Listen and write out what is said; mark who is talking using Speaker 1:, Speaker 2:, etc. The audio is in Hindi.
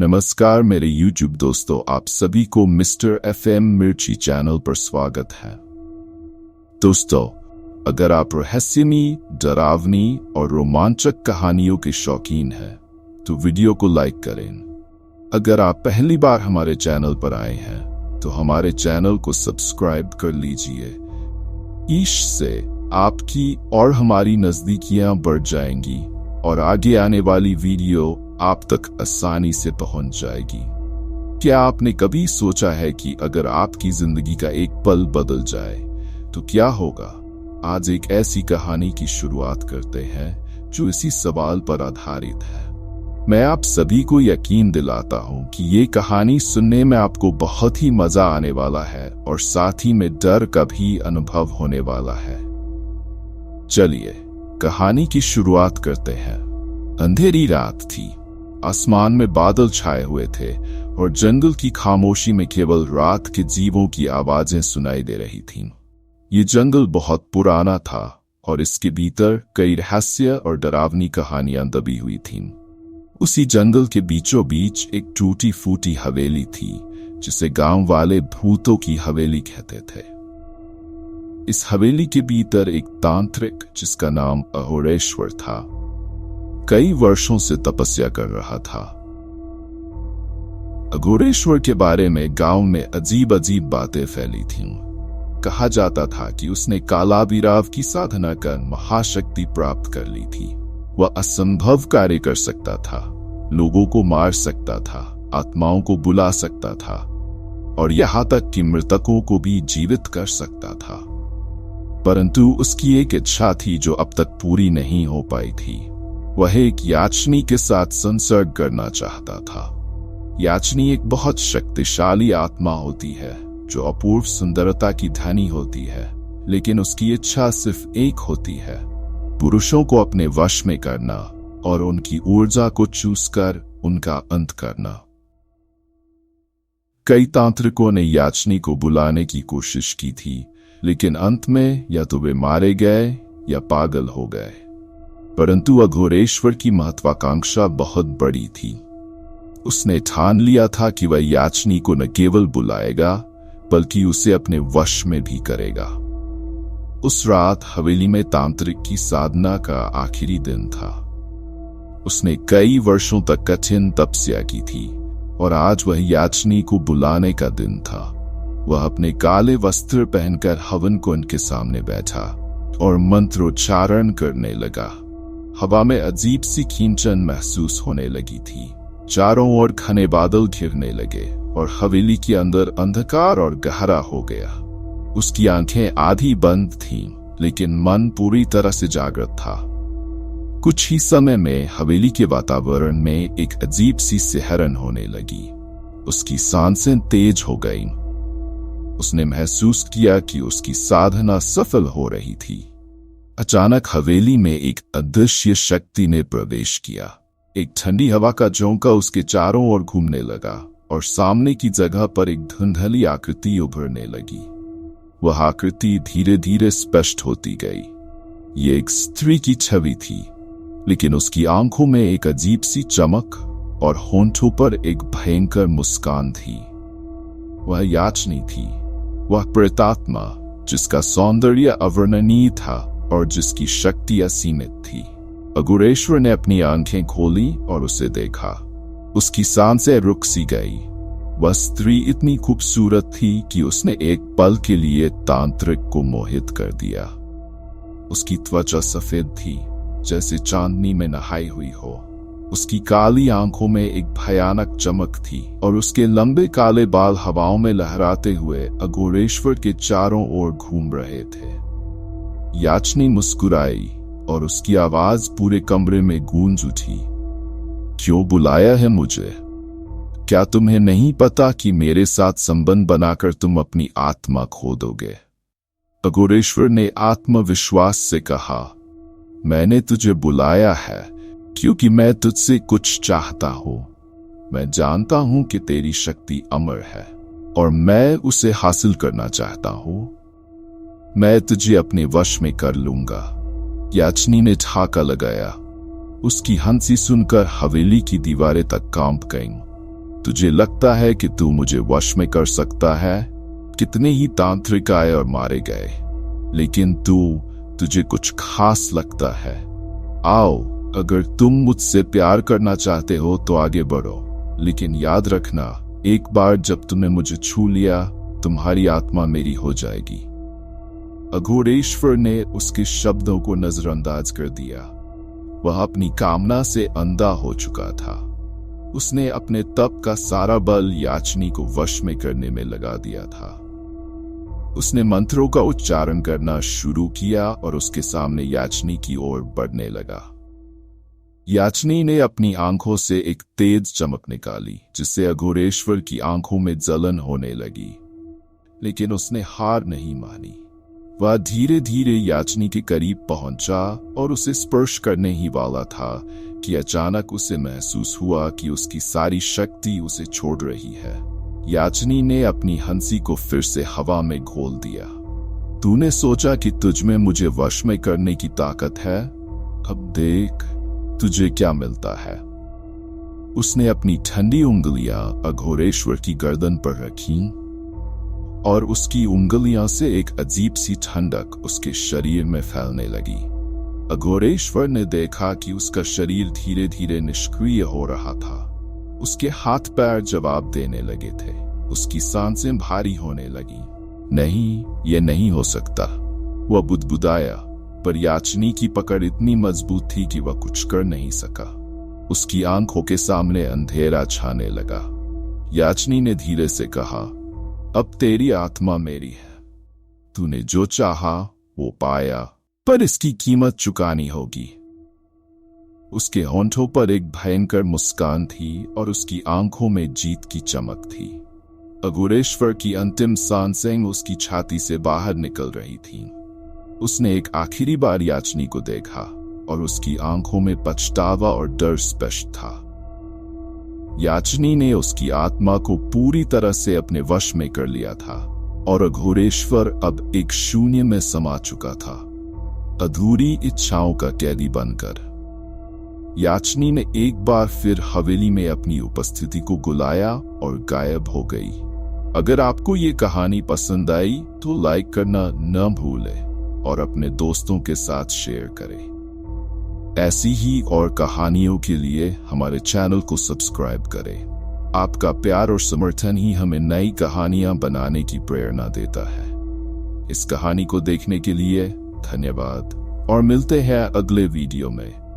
Speaker 1: नमस्कार मेरे YouTube दोस्तों, आप सभी को मिस्टर FM मिर्ची चैनल पर स्वागत है। दोस्तों, अगर आप रहस्यमयी, डरावनी और रोमांचक कहानियों के शौकीन हैं, तो वीडियो को लाइक करें। अगर आप पहली बार हमारे चैनल पर आए हैं, तो हमारे चैनल को सब्सक्राइब कर लीजिए। इससे आपकी और हमारी नजदीकियां बढ़ जाएंगी और आगे आने वाली वीडियो आप तक आसानी से पहुंच जाएगी। क्या आपने कभी सोचा है कि अगर आपकी जिंदगी का एक पल बदल जाए तो क्या होगा? आज एक ऐसी कहानी की शुरुआत करते हैं जो इसी सवाल पर आधारित है। मैं आप सभी को यकीन दिलाता हूं कि ये कहानी सुनने में आपको बहुत ही मजा आने वाला है और साथ ही में डर का भी अनुभव होने वाला है। चलिए कहानी की शुरुआत करते हैं। अंधेरी रात थी, आसमान में बादल छाए हुए थे और जंगल की खामोशी में केवल रात के जीवों की आवाजें सुनाई दे रही थीं। ये जंगल बहुत पुराना था और इसके भीतर कई रहस्य और डरावनी कहानियां दबी हुई थीं। उसी जंगल के बीचों बीच एक टूटी फूटी हवेली थी, जिसे गांव वाले भूतों की हवेली कहते थे। इस हवेली के भीतर एक तांत्रिक, जिसका नाम अघोरेश्वर था, कई वर्षों से तपस्या कर रहा था। अघोरेश्वर के बारे में गांव में अजीब अजीब बातें फैली थीं। कहा जाता था कि उसने कालाभिराव की साधना कर महाशक्ति प्राप्त कर ली थी। वह असंभव कार्य कर सकता था, लोगों को मार सकता था, आत्माओं को बुला सकता था और यहाँ तक कि मृतकों को भी जीवित कर सकता था। परंतु उसकी एक इच्छा थी जो अब तक पूरी नहीं हो पाई थी। वह एक याचनी के साथ संसर्ग करना चाहता था। याचनी एक बहुत शक्तिशाली आत्मा होती है जो अपूर्व सुंदरता की धनी होती है, लेकिन उसकी इच्छा सिर्फ एक होती है, पुरुषों को अपने वश में करना और उनकी ऊर्जा को चूसकर उनका अंत करना। कई तांत्रिकों ने याचनी को बुलाने की कोशिश की थी, लेकिन अंत में या तो वे मारे गए या पागल हो गए। परंतु अघोरेश्वर की महत्वाकांक्षा बहुत बड़ी थी। उसने ठान लिया था कि वह याचनी को न केवल बुलाएगा, बल्कि उसे अपने वश में भी करेगा। उस रात हवेली में तांत्रिक की साधना का आखिरी दिन था। उसने कई वर्षों तक कठिन तपस्या की थी और आज वह याचनी को बुलाने का दिन था। वह अपने काले वस्त्र पहनकर हवन कुंड के सामने बैठा और मंत्रोच्चारण करने लगा। हवा में अजीब सी खींचन महसूस होने लगी थी। चारों ओर घने बादल घिरने लगे और हवेली के अंदर अंधकार और गहरा हो गया। उसकी आंखें आधी बंद थीं, लेकिन मन पूरी तरह से जागृत था। कुछ ही समय में हवेली के वातावरण में एक अजीब सी सिहरन होने लगी। उसकी सांसें तेज हो गईं। उसने महसूस किया कि उसकी साधना सफल हो रही थी। अचानक हवेली में एक अदृश्य शक्ति ने प्रवेश किया। एक ठंडी हवा का झोंका उसके चारों ओर घूमने लगा और सामने की जगह पर एक धुंधली आकृति उभरने लगी। वह आकृति धीरे धीरे स्पष्ट होती गई। ये एक स्त्री की छवि थी, लेकिन उसकी आंखों में एक अजीब सी चमक और होंठों पर एक भयंकर मुस्कान थी। वह याचनी थी, वह प्रेतात्मा जिसका सौंदर्य अवर्णनीय था और जिसकी शक्ति असीमित थी। अघोरेश्वर ने अपनी आंखें खोली और उसे देखा। उसकी सांसें रुक सी गई। वह स्त्री इतनी खूबसूरत थी कि उसने एक पल के लिए तांत्रिक को मोहित कर दिया। उसकी त्वचा सफेद थी, जैसे चांदनी में नहाई हुई हो। उसकी काली आंखों में एक भयानक चमक थी और उसके लंबे काले बाल हवाओं में लहराते हुए अघोरेश्वर के चारों ओर घूम रहे थे। याचनी मुस्कुराई और उसकी आवाज पूरे कमरे में गूंज उठी। क्यों बुलाया है मुझे? क्या तुम्हें नहीं पता कि मेरे साथ संबंध बनाकर तुम अपनी आत्मा खो दोगे? अघोरेश्वर ने आत्मविश्वास से कहा, मैंने तुझे बुलाया है क्योंकि मैं तुझसे कुछ चाहता हूं। मैं जानता हूं कि तेरी शक्ति अमर है और मैं उसे हासिल करना चाहता हूं। मैं तुझे अपने वश में कर लूंगा। याचनी ने ठाका लगाया। उसकी हंसी सुनकर हवेली की दीवारें तक कांप गईं। तुझे लगता है कि तू मुझे वश में कर सकता है? कितने ही तांत्रिक आए और मारे गए, लेकिन तुझे कुछ खास लगता है। आओ, अगर तुम मुझसे प्यार करना चाहते हो तो आगे बढ़ो, लेकिन याद रखना, एक बार जब तुमने मुझे छू लिया, तुम्हारी आत्मा मेरी हो जाएगी। अघोरेश्वर ने उसके शब्दों को नजरअंदाज कर दिया। वह अपनी कामना से अंधा हो चुका था। उसने अपने तप का सारा बल याचनी को वश में करने में लगा दिया था। उसने मंत्रों का उच्चारण करना शुरू किया और उसके सामने याचनी की ओर बढ़ने लगा। याचनी ने अपनी आंखों से एक तेज चमक निकाली, जिससे अघोरेश्वर की आंखों में जलन होने लगी, लेकिन उसने हार नहीं मानी। वह धीरे धीरे याचनी के करीब पहुंचा और उसे स्पर्श करने ही वाला था कि अचानक उसे महसूस हुआ कि उसकी सारी शक्ति उसे छोड़ रही है। याचनी ने अपनी हंसी को फिर से हवा में घोल दिया। तूने सोचा कि तुझ में मुझे वश में करने की ताकत है? अब देख तुझे क्या मिलता है। उसने अपनी ठंडी उंगलियां अघोरेश्वर की गर्दन पर रखीं और उसकी उंगलियों से एक अजीब सी ठंडक उसके शरीर में फैलने लगी। अघोरेश्वर ने देखा कि उसका शरीर धीरे धीरे निष्क्रिय हो रहा था। उसके हाथ पैर जवाब देने लगे थे। उसकी सांसें भारी होने लगी। नहीं, ये नहीं हो सकता, वह बुदबुदाया, पर याचनी की पकड़ इतनी मजबूत थी कि वह कुछ कर नहीं सका। उसकी आंखों के सामने अंधेरा छाने लगा। याचनी ने धीरे से कहा, अब तेरी आत्मा मेरी है। तूने जो चाहा वो पाया, पर इसकी कीमत चुकानी होगी। उसके होंठों पर एक भयंकर मुस्कान थी और उसकी आंखों में जीत की चमक थी। अघोरेश्वर की अंतिम सांसें उसकी छाती से बाहर निकल रही थीं। उसने एक आखिरी बार याचनी को देखा और उसकी आंखों में पछतावा और डर स्पष्ट था। याचनी ने उसकी आत्मा को पूरी तरह से अपने वश में कर लिया था और अघोरेश्वर अब एक शून्य में समा चुका था, अधूरी इच्छाओं का कैदी बनकर। याचनी ने एक बार फिर हवेली में अपनी उपस्थिति को बुलाया और गायब हो गई। अगर आपको ये कहानी पसंद आई तो लाइक करना न भूलें और अपने दोस्तों के साथ शेयर करें। ऐसी ही और कहानियों के लिए हमारे चैनल को सब्सक्राइब करें। आपका प्यार और समर्थन ही हमें नई कहानियां बनाने की प्रेरणा देता है। इस कहानी को देखने के लिए धन्यवाद और मिलते हैं अगले वीडियो में।